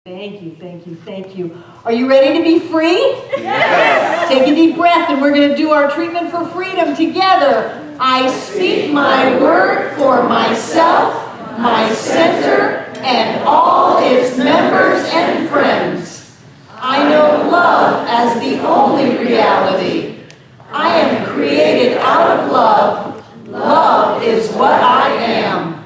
Thank you, thank you, thank you. Are you ready to be free? Yes. Take a deep breath and we're going to do our treatment for freedom together. I speak my word for myself, my center, and all its members and friends. I know love as the only reality. I am created out of love. Love is what I am.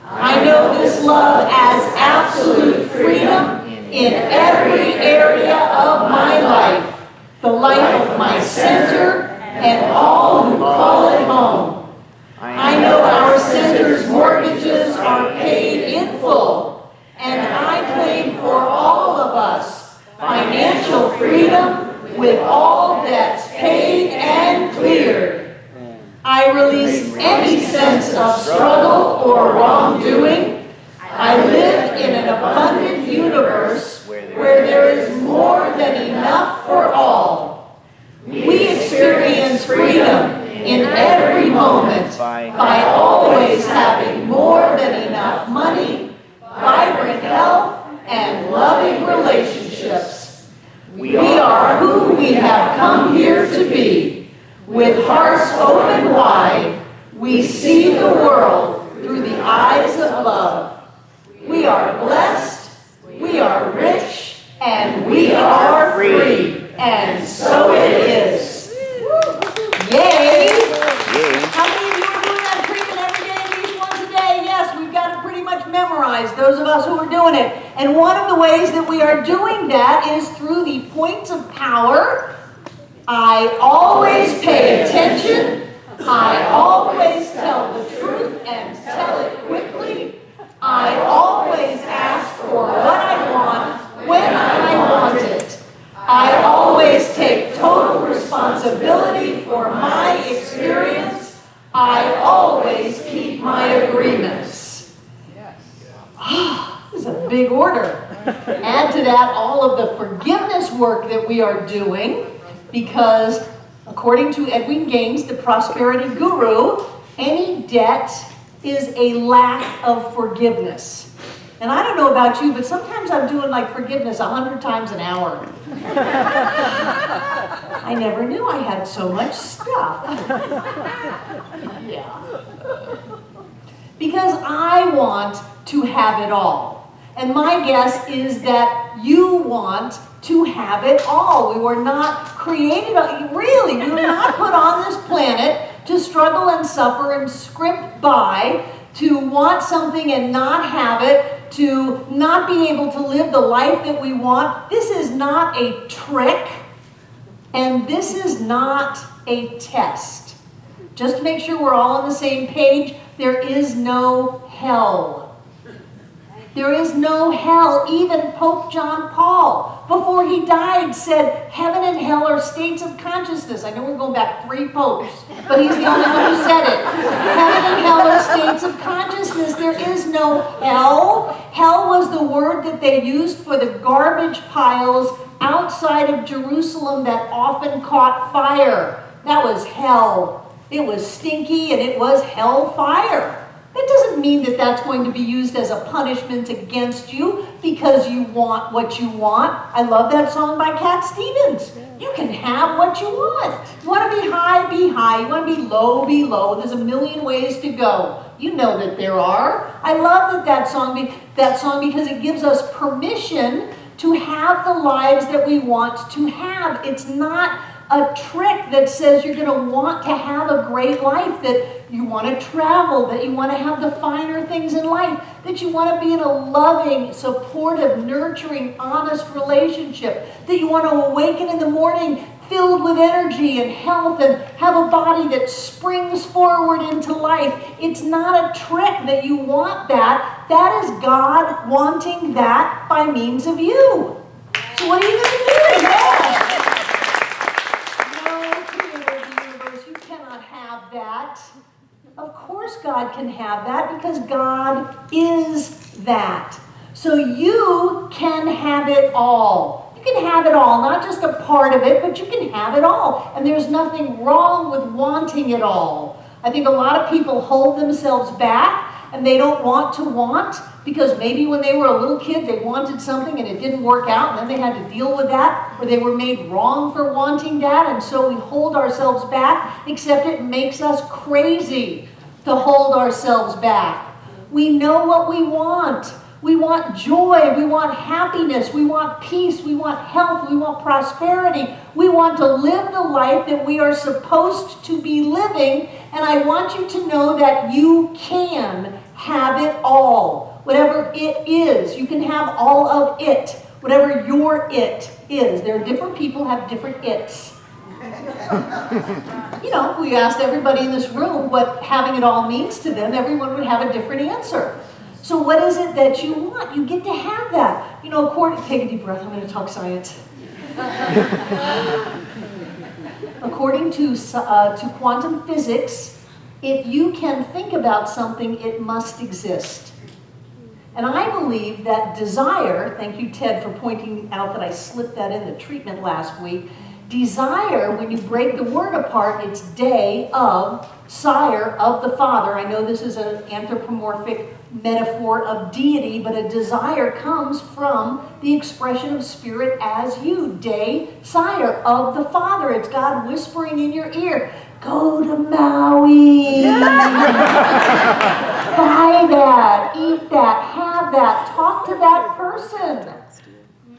I know this love as absolute freedom in every area of my life, the life of my center and all who call it home. I know our center's mortgages are paid in full, and I claim for all of us financial freedom with all debts paid and cleared. I release any sense of struggle or wrongdoing. I live in an abundant universe where there is more than enough for all. We experience freedom in every moment by always having more than enough money, vibrant health, and loving relationships. We are who we have come here to be. With hearts open wide, we see the world through the eyes of love. We are blessed, we are rich, and we are free. And so it is. Yay! How many of you are doing that treatment every day, at least once a day? Yes, we've got it pretty much memorized, those of us who are doing it. And one of the ways that we are doing that is through the points of power. I always pay attention. I always tell the truth and tell it quickly. I always ask for what I want when I want it. I always take total responsibility for my experience. I always keep my agreements. This is a big order. Add to that all of the forgiveness work that we are doing. Because, according to Edwin Gaines, the prosperity guru, any debt is a lack of forgiveness. And I don't know about you, but sometimes I'm doing like forgiveness 100 times an hour. I never knew I had so much stuff. Yeah. Because I want to have it all. And my guess is that you want to have it all. We were not created, really, we were not put on this planet to struggle and suffer and scrimp by, to want something and not have it, to not be able to live the life that we want. This is not a trick, and this is not a test. Just to make sure we're all on the same page, there is no hell. There is no hell. Even Pope John Paul, before he died, said heaven and hell are states of consciousness. I know we're going back 3 popes, but he's the only one who said it. Heaven and hell are states of consciousness. There is no hell. Hell was the word that they used for the garbage piles outside of Jerusalem that often caught fire. That was hell. It was stinky and it was hellfire. That doesn't mean that that's going to be used as a punishment against you because you want what you want. I love that song by Cat Stevens. You can have what you want. You want to be high, be high. You want to be low. There's a million ways to go. You know that there are. I love that song because it gives us permission to have the lives that we want to have. It's not a trick that says you're going to want to have a great life, that you want to travel, that you want to have the finer things in life, that you want to be in a loving, supportive, nurturing, honest relationship, that you want to awaken in the morning filled with energy and health and have a body that springs forward into life. It's not a trick that you want that. That is God wanting that by means of you. So what are you going to do? Yeah. That. Of course God can have that because God is that. So you can have it all. You can have it all, not just a part of it, but you can have it all. And there's nothing wrong with wanting it all. I think a lot of people hold themselves back and they don't want to want because maybe when they were a little kid they wanted something and it didn't work out and then they had to deal with that, or they were made wrong for wanting that, and so we hold ourselves back, except it makes us crazy to hold ourselves back. We know what we want. We want joy, we want happiness, we want peace, we want health, we want prosperity. We want to live the life that we are supposed to be living, and I want you to know that you can have it all. Whatever it is, you can have all of it. Whatever your it is. There are different people who have different its. You know, if we asked everybody in this room what having it all means to them, everyone would have a different answer. So what is it that you want? You get to have that. You know, take a deep breath, I'm going to talk science. According to quantum physics, if you can think about something, it must exist. And I believe that desire, thank you Ted for pointing out that I slipped that in the treatment last week, desire, when you break the word apart, it's day of, sire of the Father. I know this is an anthropomorphic metaphor of deity, but a desire comes from the expression of spirit as you, day, sire of the Father. It's God whispering in your ear, go to Maui, buy that, eat that, have that, talk to that person.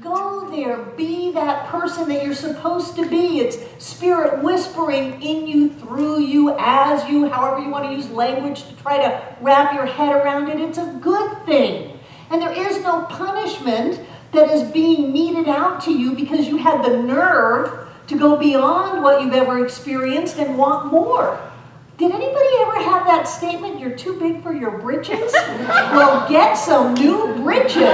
Go there, be that person that you're supposed to be. It's spirit whispering in you, through you, as you, however you want to use language to try to wrap your head around it. It's a good thing. And there is no punishment that is being meted out to you because you had the nerve to go beyond what you've ever experienced and want more. Did anybody ever have that statement, you're too big for your britches? Well, get some new britches.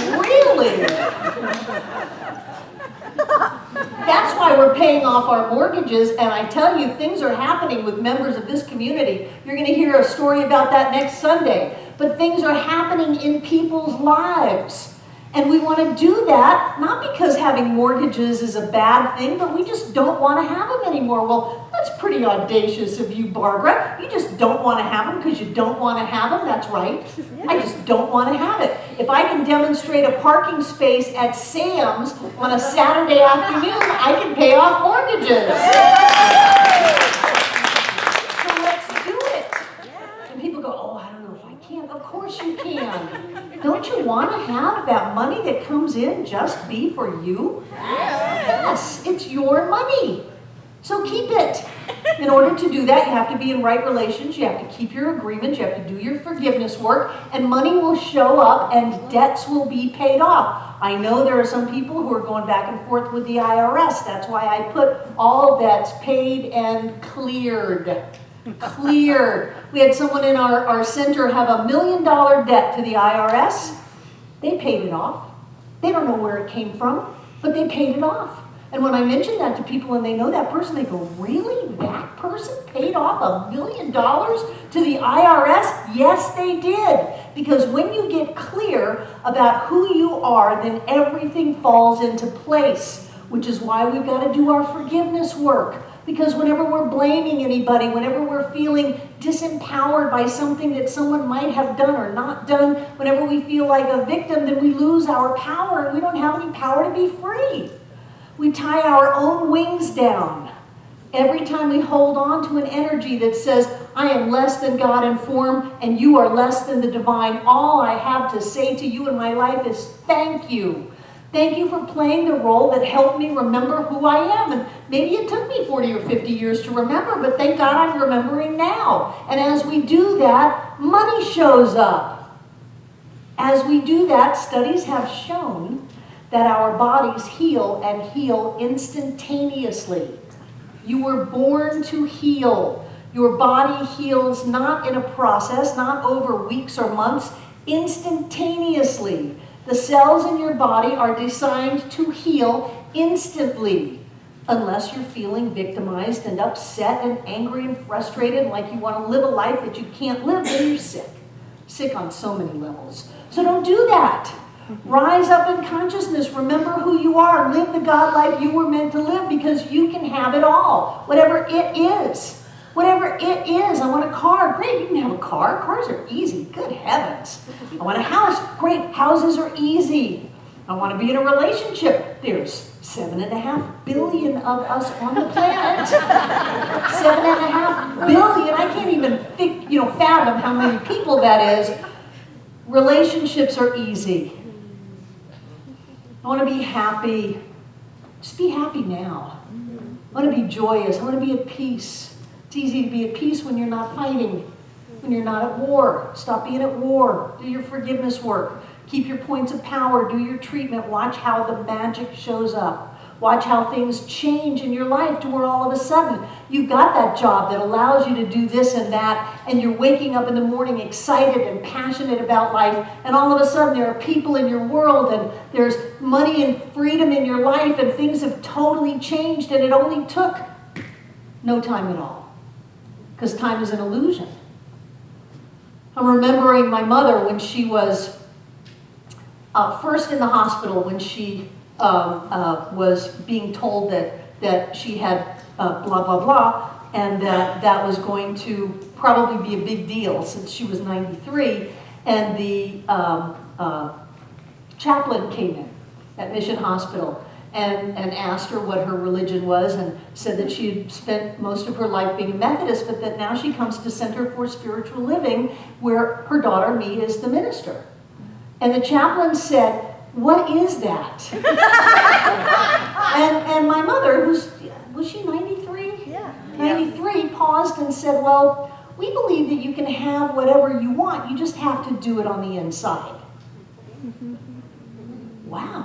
Really? That's why we're paying off our mortgages, and I tell you, things are happening with members of this community. You're going to hear a story about that next Sunday. But things are happening in people's lives. And we want to do that, not because having mortgages is a bad thing, but we just don't want to have them anymore. Well, that's pretty audacious of you, Barbara. You just don't want to have them because you don't want to have them. That's right. I just don't want to have it. If I can demonstrate a parking space at Sam's on a Saturday afternoon, I can pay off mortgages. So let's do it. And people go, oh, I don't know if I can. Of course you can. Don't you want to have that money that comes in just be for you? Yes, it's your money. So keep it. In order to do that, you have to be in right relations. You have to keep your agreements. You have to do your forgiveness work. And money will show up and debts will be paid off. I know there are some people who are going back and forth with the IRS. That's why I put all debts paid and cleared. Cleared. We had someone in our center have $1 million debt to the IRS. They paid it off. They don't know where it came from, but they paid it off. And when I mention that to people and they know that person, they go, really? That person paid off $1 million to the IRS? Yes, they did. Because when you get clear about who you are, then everything falls into place, which is why we've got to do our forgiveness work. Because whenever we're blaming anybody, whenever we're feeling disempowered by something that someone might have done or not done, whenever we feel like a victim, then we lose our power and we don't have any power to be free. We tie our own wings down. Every time we hold on to an energy that says, I am less than God in form and you are less than the divine, all I have to say to you in my life is thank you. Thank you for playing the role that helped me remember who I am. And maybe it took me 40 or 50 years to remember, but thank God I'm remembering now. And as we do that, money shows up. As we do that, studies have shown that our bodies heal and heal instantaneously. You were born to heal. Your body heals not in a process, not over weeks or months, instantaneously. The cells in your body are designed to heal instantly. Unless you're feeling victimized and upset and angry and frustrated, like you want to live a life that you can't live, then you're sick. Sick on so many levels. So don't do that. Rise up in consciousness. Remember who you are. Live the God life you were meant to live because you can have it all, whatever it is. Whatever it is, I want a car. Great, you can have a car. Cars are easy. Good heavens. I want a house. Great, houses are easy. I want to be in a relationship. There's 7.5 billion of us on the planet. 7.5 billion. I can't even fathom how many people that is. Relationships are easy. I want to be happy. Just be happy now. I want to be joyous. I want to be at peace. It's easy to be at peace when you're not fighting, when you're not at war. Stop being at war. Do your forgiveness work. Keep your points of power. Do your treatment. Watch how the magic shows up. Watch how things change in your life to where all of a sudden you've got that job that allows you to do this and that, and you're waking up in the morning excited and passionate about life, and all of a sudden there are people in your world, and there's money and freedom in your life, and things have totally changed, and it only took no time at all, because time is an illusion. I'm remembering my mother when she was first in the hospital, when she was being told that she had blah, blah, blah, and that was going to probably be a big deal since she was 93. And the chaplain came in at Mission Hospital and asked her what her religion was, and said that she had spent most of her life being a Methodist, but that now she comes to Center for Spiritual Living, where her daughter, me, is the minister. And the chaplain said, "What is that?" and my mother, was she 93? Yeah. 93, paused and said, "Well, we believe that you can have whatever you want. You just have to do it on the inside." Wow.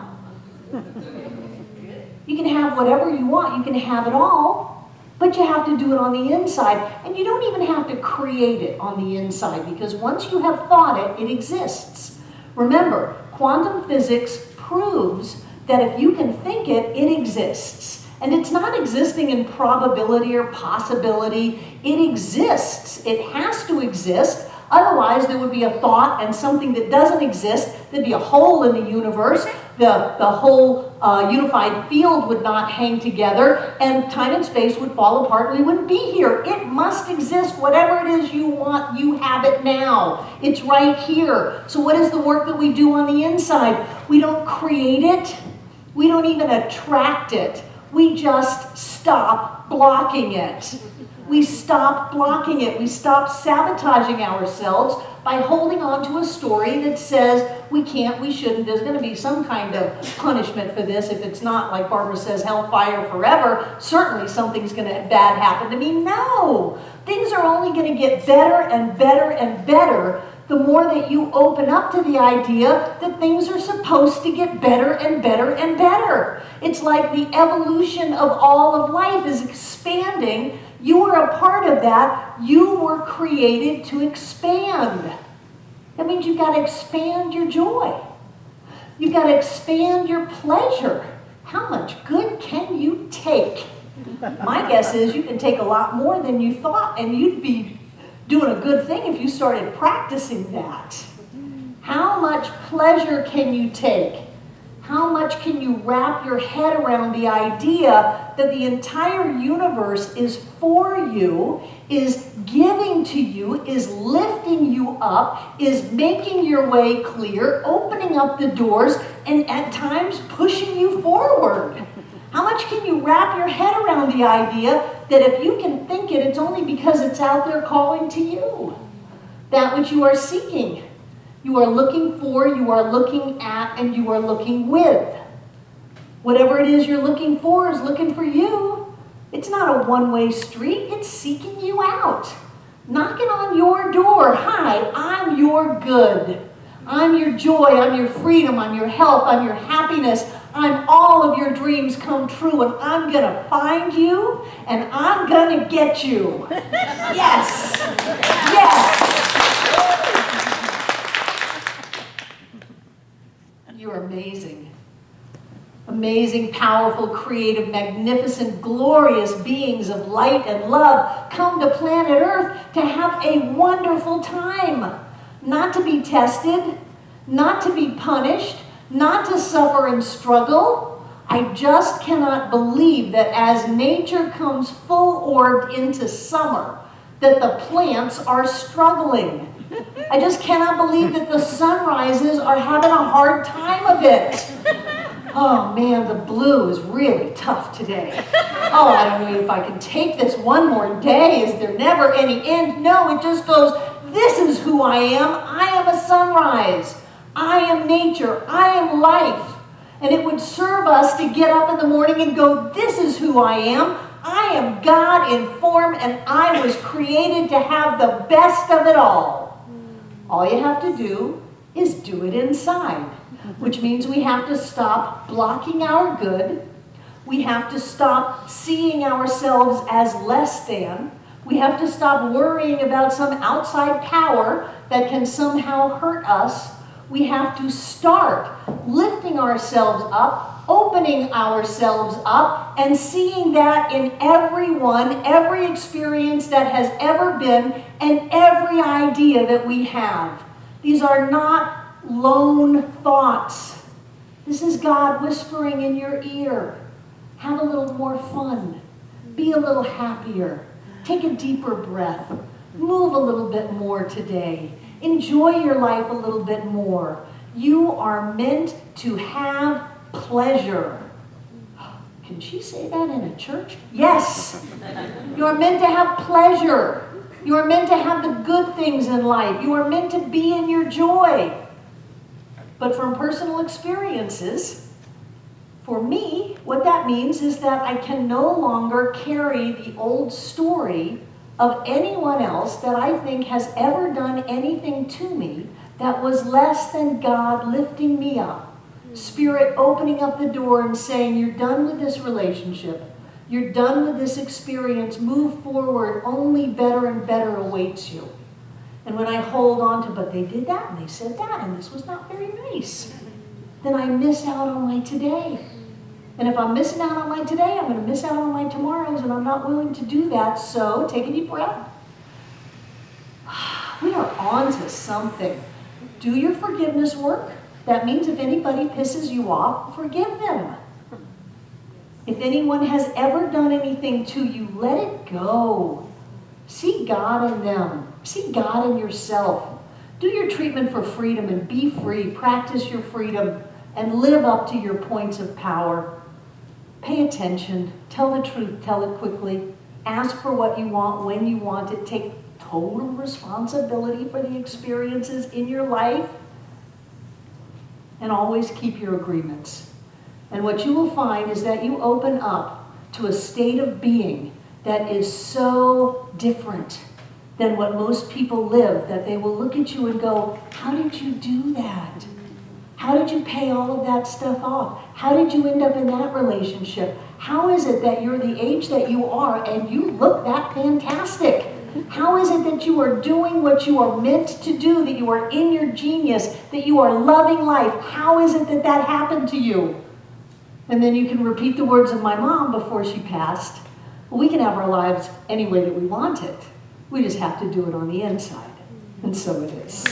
You can have whatever you want. You can have it all, but you have to do it on the inside. And you don't even have to create it on the inside, because once you have thought it, it exists. Remember, quantum physics proves that if you can think it, it exists. And it's not existing in probability or possibility. It exists. It has to exist. Otherwise, there would be a thought and something that doesn't exist. There'd be a hole in the universe. The whole unified field would not hang together, and time and space would fall apart, and we wouldn't be here. It must exist. Whatever it is you want, you have it now. It's right here. So what is the work that we do on the inside? We don't create it. We don't even attract it. We just stop blocking it. We stop blocking it. We stop sabotaging ourselves by holding on to a story that says we can't, we shouldn't, there's going to be some kind of punishment for this. If it's not, like Barbara says, hellfire forever, certainly something's going to bad happen to me. No! Things are only going to get better and better and better the more that you open up to the idea that things are supposed to get better and better and better. It's like the evolution of all of life is expanding. You are a part of that. You were created to expand. That means you've got to expand your joy. You've got to expand your pleasure. How much good can you take? My guess is you can take a lot more than you thought, and you'd be doing a good thing if you started practicing that. How much pleasure can you take? How much can you wrap your head around the idea that the entire universe is for you, is giving to you, is lifting you up, is making your way clear, opening up the doors, and at times pushing you forward? How much can you wrap your head around the idea that if you can think it, it's only because it's out there calling to you? That which you are seeking, you are looking for, you are looking at, and you are looking with. Whatever it is you're looking for is looking for you. It's not a one-way street. It's seeking you out, knocking on your door. Hi, I'm your good. I'm your joy. I'm your freedom. I'm your health. I'm your happiness. I'm all of your dreams come true, and I'm going to find you, and I'm going to get you. Yes. Yes. You're amazing. Amazing, powerful, creative, magnificent, glorious beings of light and love come to planet Earth to have a wonderful time. Not to be tested, not to be punished, not to suffer and struggle. I just cannot believe that as nature comes full-orbed into summer, that the plants are struggling. I just cannot believe that the sunrises are having a hard time of it. Oh man, the blue is really tough today. Oh, I don't know if I can take this one more day. Is there never any end? No, it just goes, this is who I am. I am a sunrise. I am nature. I am life. And it would serve us to get up in the morning and go, this is who I am. I am God in form, and I was created to have the best of it all. All you have to do is do it inside, which means we have to stop blocking our good. We have to stop seeing ourselves as less than. We have to stop worrying about some outside power that can somehow hurt us. We have to start lifting ourselves up, opening ourselves up, and seeing that in everyone, every experience that has ever been, and every idea that we have. These are not lone thoughts. This is God whispering in your ear. Have a little more fun. Be a little happier. Take a deeper breath. Move a little bit more today. Enjoy your life a little bit more. You are meant to have pleasure. Can she say that in a church? Yes. You are meant to have pleasure. You are meant to have the good things in life. You are meant to be in your joy. But from personal experiences, for me, what that means is that I can no longer carry the old story of anyone else that I think has ever done anything to me that was less than God lifting me up. Spirit opening up the door and saying, you're done with this relationship. You're done with this experience. Move forward. Only better and better awaits you. And when I hold on to, but they did that and they said that and this was not very nice, then I miss out on my today. And if I'm missing out on my today, I'm going to miss out on my tomorrows, and I'm not willing to do that. So take a deep breath. We are on to something. Do your forgiveness work. That means if anybody pisses you off, forgive them. If anyone has ever done anything to you, let it go. See God in them. See God in yourself. Do your treatment for freedom and be free. Practice your freedom and live up to your points of power. Pay attention. Tell the truth. Tell it quickly. Ask for what you want when you want it. Take total responsibility for the experiences in your life. And always keep your agreements. And what you will find is that you open up to a state of being that is so different than what most people live, that they will look at you and go, how did you do that? How did you pay all of that stuff off? How did you end up in that relationship? How is it that you're the age that you are and you look that fantastic? How is it that you are doing what you are meant to do, that you are in your genius, that you are loving life? How is it that that happened to you? And then you can repeat the words of my mom before she passed. Well, we can have our lives any way that we want it. We just have to do it on the inside. And so it is.